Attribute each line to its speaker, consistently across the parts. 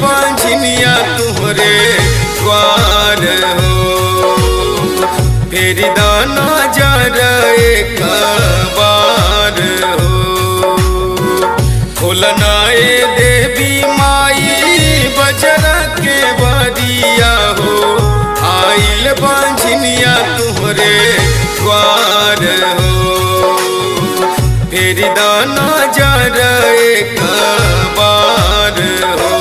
Speaker 1: बांझनिया तुहरे द्वार हो। फेर दाना जरा एक बार हो। खोलनाए देवी माई बजरा के बरिया हो। आइल बांझनिया तुहरे द्वार हो। फेर दाना जरा एक बार हो।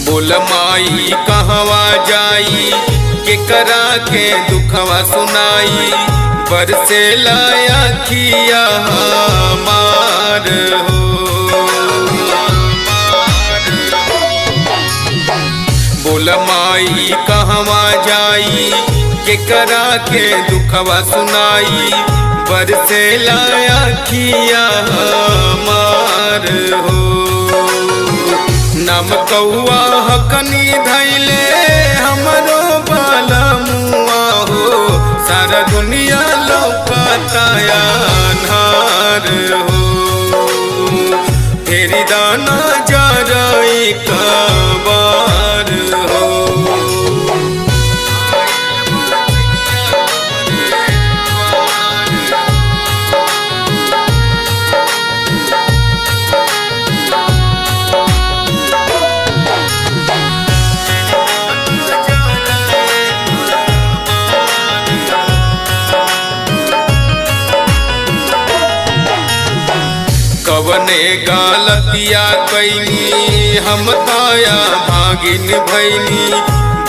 Speaker 1: बोल माई कहवा जाई के करा के दुखवा सुनाई। बरसे लाया किया हमार हो। बोल माई कहवा जाई के करा के दुखवा सुनाई। बरसे लाया किया हमार हो। नम कौआ हकनी धैले हमरो बाला मुआ हो। सारा दुनिया लौकता अन्हार हो। फेर दाना जरा एक बार हो। कवने गलतिया कैनी हम ताया भागिन भैनी।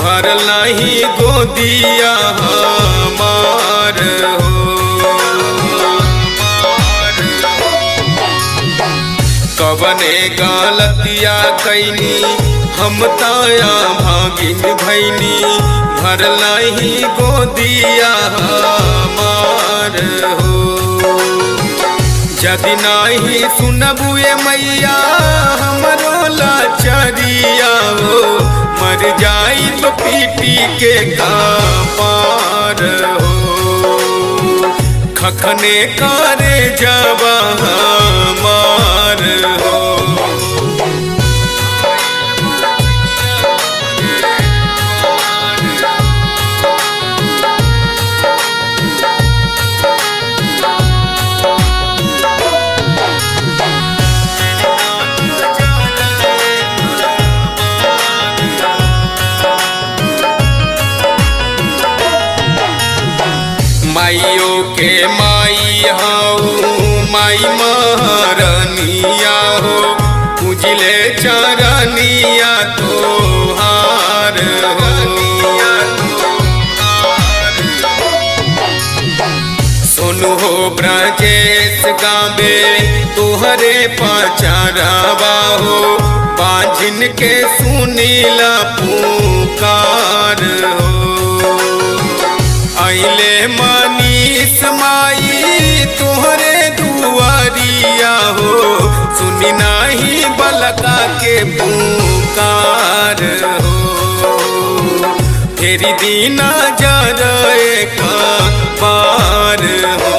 Speaker 1: भर नहीं गोदिया हमार हो। कवने गलतिया कैनी हम ताया भागिन भैनी। भर नहीं गोदिया हमार हो। यदि नहीं सुनबुए मैया हमरो लाचारिया हो। मर जाई तो पीटी के कपार हो। खखने करे जब हमार हो। माइयों के माई हो माई महारानिया हो। पूजले चरनिया तोहार हो। सोनू हो ब्रजेश गावे तुहरे पचरवा हो। बांझिन के सुनीला पुकार हो। आइले मनीष माई तुहरे दुआरिया हो। सुनी नाही बलका के पुकार हो। फेर दीना जरा एक बार हो।